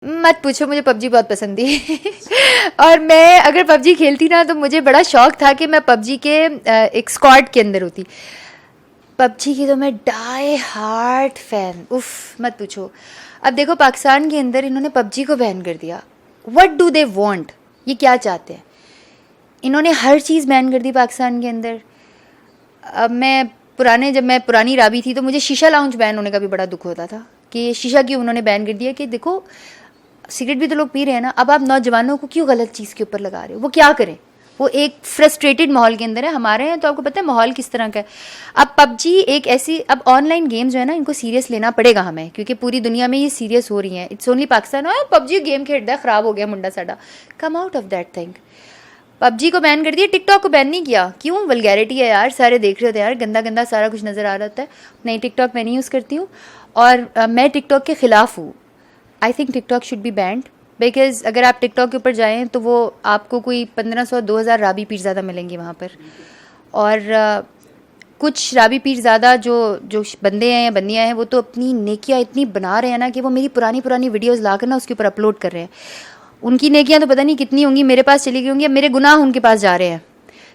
मत पूछो, मुझे पबजी बहुत पसंद थी और मैं अगर पबजी खेलती ना तो मुझे बड़ा शौक था कि मैं पबजी के एक स्क्वाड के अंदर होती। पबजी की तो मैं डाई हार्ट फैन, उफ मत पूछो। अब देखो पाकिस्तान के अंदर इन्होंने पबजी को बैन कर दिया। व्हाट डू दे वांट, ये क्या चाहते हैं? इन्होंने हर चीज़ बैन कर दी पाकिस्तान के अंदर। अब जब मैं पुरानी राबी थी तो मुझे शीशा लाउंज बैन होने का भी बड़ा दुख होता था कि शीशा क्यों उन्होंने बैन कर दिया, कि देखो सिगरेट भी तो लोग पी रहे हैं ना, अब आप नौजवानों को क्यों गलत चीज़ के ऊपर लगा रहे हो? वो क्या करें? वो एक फ्रस्ट्रेटेड माहौल के अंदर है। हमारे हैं तो आपको पता है माहौल किस तरह का है। अब पबजी एक ऐसी, अब ऑनलाइन गेम्स जो है ना इनको सीरियस लेना पड़ेगा हमें, क्योंकि पूरी दुनिया में ये सीरियस हो रही हैं। It's only Pakistan PUBG game खेलता है, ख़राब हो गया मुंडा साडा। Come out of that thing. PUBG को बैन कर दिया, टिकटॉक को बैन नहीं किया। क्यों? वल्गैरिटी है यार, सारे देख रहे होते हैं यार, गंदा गंदा सारा कुछ नज़र आ रहा होता है। नहीं, टिकटॉक मैं नहीं यूज़ करती हूँ और मैं टिकटॉक के ख़िलाफ़ हूँ। I think TikTok should be band, because अगर आप टिकटॉक के ऊपर जाएँ तो वो आपको कोई 1500-2000 राबी पीरज़ादा मिलेंगी वहाँ पर। और कुछ राबी पीरज़ादा जो बंदे हैं या बंदियाँ हैं वो तो अपनी नेकियाँ इतनी बना रहे हैं ना कि वो मेरी पुरानी वीडियोज़ ला कर ना उसके ऊपर अपलोड कर रहे हैं। उनकी नेकियां तो पता नहीं कितनी होंगी, मेरे पास चली गई होंगी, अब मेरे गुनाह उनके पास जा रहे हैं।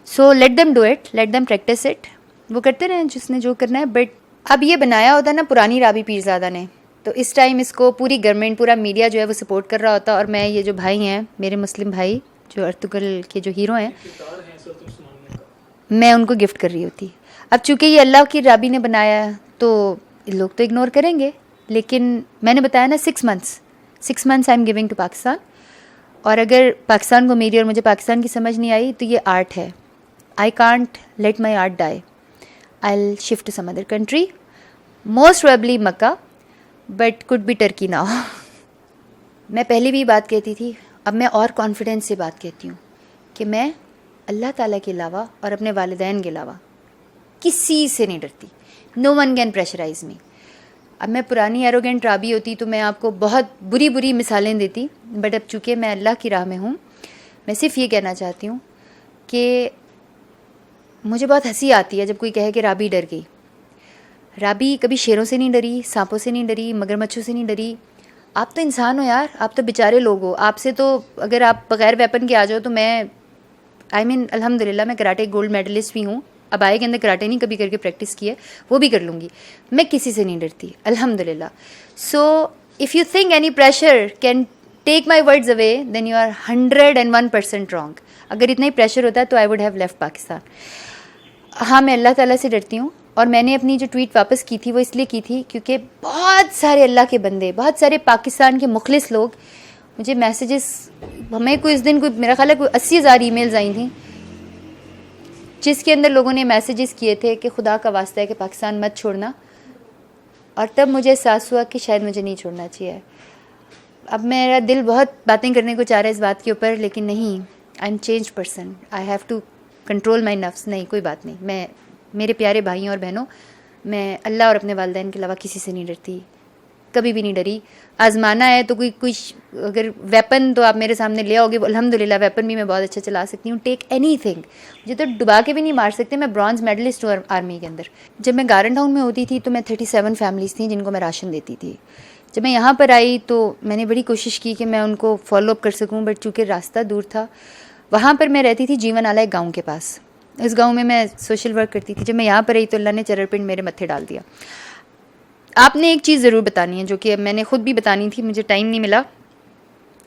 So let them do it, let them practice it. वो करते रहें जिसने जो करना है। बट अब ये बनाया होता ना पुरानी राबी पीरज़ादा ने, तो इस टाइम इसको पूरी गवर्नमेंट, पूरा मीडिया जो है वो सपोर्ट कर रहा होता। और मैं ये जो भाई हैं मेरे मुस्लिम भाई जो अर्तुगल के जो हीरो हैं, मैं उनको गिफ्ट कर रही होती। अब चूँकि ये अल्लाह की राबी ने बनाया है तो लोग तो इग्नोर करेंगे, लेकिन मैंने बताया ना 6 months I am giving to Pakistan. और अगर पाकिस्तान को मेरी और मुझे पाकिस्तान की समझ नहीं आई तो ये आर्ट है। I can't let my art die. I will shift to some other country, most probably Mecca, but could be Turkey now. मैं पहले भी बात कहती थी, अब मैं और कॉन्फिडेंस से बात कहती हूँ कि मैं अल्लाह ताला के अलावा और अपने वालिदैन के अलावा किसी से नहीं डरती। नो वन कैन प्रेशराइज मी। अब मैं पुरानी एरोगेंट राबी होती तो मैं आपको बहुत बुरी मिसालें देती, बट अब चूँकि मैं अल्लाह की राह में हूँ, मैं सिर्फ ये कहना चाहती हूँ कि मुझे बहुत हंसी आती है जब कोई कहे कि राबी डर गई। राबी कभी शेरों से नहीं डरी, सांपों से नहीं डरी, मगरमच्छों से नहीं डरी। आप तो इंसान हो यार, आप तो बेचारे लोग हो। आपसे तो अगर आप बगैर वेपन के आ जाओ तो मैं अल्हम्दुलिल्लाह मैं कराटे गोल्ड मेडलिस्ट भी हूँ। अब आए के अंदर कराटे नहीं कभी करके प्रैक्टिस की है, वो भी कर लूँगी। मैं किसी से नहीं डरती अल्हम्दुलिल्लाह। So if you think any pressure can take my words away then you are 101% wrong. अगर इतना ही प्रेशर होता है तो I would have left Pakistan. हाँ, मैं अल्लाह ताला से डरती हूँ और मैंने अपनी जो ट्वीट वापस की थी वो इसलिए की थी क्योंकि बहुत सारे अल्लाह के बंदे, बहुत सारे पाकिस्तान के मुखलिस लोग मुझे मैसेजेस, हमें कोई इस दिन कोई मेरा ख्याल है कोई 80,000 ईमेल्स आई थी जिसके अंदर लोगों ने मैसेजेस किए थे कि खुदा का वास्ता है कि पाकिस्तान मत छोड़ना। और तब मुझे एहसास हुआ कि शायद मुझे नहीं छोड़ना चाहिए। अब मेरा दिल बहुत बातें करने को चाह रहा है इस बात के ऊपर, लेकिन नहीं, I am change person, I have to control my नफ्स। नहीं, कोई बात नहीं, मैं मेरे प्यारे भाइयों और बहनों, मैं अल्लाह और अपने वालिदैन के अलावा किसी से नहीं डरती, कभी भी नहीं डरी। आजमाना है तो कोई अगर वेपन तो आप मेरे सामने ले आओगे, अल्हम्दुलिल्लाह वेपन भी मैं बहुत अच्छा चला सकती हूँ। टेक एनी थिंग, मुझे तो डुबा के भी नहीं मार सकते। मैं ब्रॉन्ज मेडलिस्ट हूँ आर्मी के अंदर। जब मैं गारन टाउन में होती थी तो मैं 37 फैमिलीज़ थी जिनको मैं राशन देती थी। जब मैं यहाँ पर आई तो मैंने बड़ी कोशिश की कि मैं उनको फॉलो अप कर सकूँ, बट चूँकि रास्ता दूर था। वहाँ पर मैं रहती थी जीवन आला एक गाँव के पास। इस गाँव में मैं सोशल वर्क करती थी। जब मैं यहाँ पर आई तो अल्लाह ने चररपिंड मेरे मत्थे डाल दिया। आपने एक चीज़ ज़रूर बतानी है जो कि मैंने ख़ुद भी बतानी थी, मुझे टाइम नहीं मिला।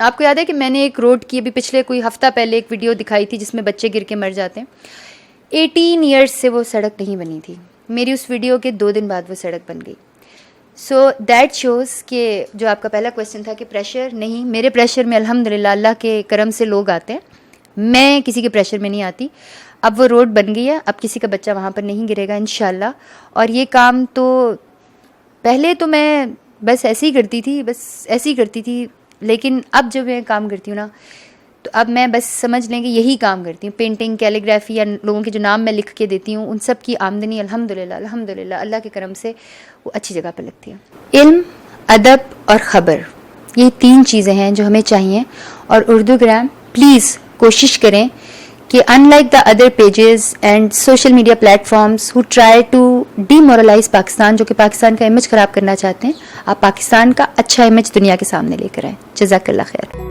आपको याद है कि मैंने एक रोड की अभी पिछले कोई हफ़्ता पहले एक वीडियो दिखाई थी जिसमें बच्चे गिर के मर जाते हैं। 18 ईयर्स से वो सड़क नहीं बनी थी। मेरी उस वीडियो के 2 दिन बाद वो सड़क बन गई। सो दैट शोज़ कि जो आपका पहला क्वेश्चन था कि प्रेशर, नहीं, मेरे प्रेशर में अल्हम्दुलिल्लाह अल्लाह के करम से लोग आते हैं, मैं किसी के प्रेशर में नहीं आती। अब वो रोड बन गई है, अब किसी का बच्चा वहाँ पर नहीं गिरेगा इंशाल्लाह। और ये काम तो पहले तो मैं बस ऐसे ही करती थी, लेकिन अब जब मैं काम करती हूँ ना तो अब मैं बस समझ लें कि यही काम करती हूँ। पेंटिंग, कैलीग्राफी या लोगों के जो नाम मैं लिख के देती हूँ उन सब की आमदनी अल्हम्दुलिल्लाह अल्लाह के करम से वो अच्छी जगह पर लगती है। इल्म, अदब और ख़बर, ये 3 चीज़ें हैं जो हमें चाहिए। और उर्दूग्राम प्लीज़ कोशिश करें कि unlike the other pages and social media platforms who try to demoralize Pakistan, जो कि पाकिस्तान का इमेज ख़राब करना चाहते हैं, आप पाकिस्तान का अच्छा इमेज दुनिया के सामने लेकर आएँ। जज़ाकल्लाह खैर।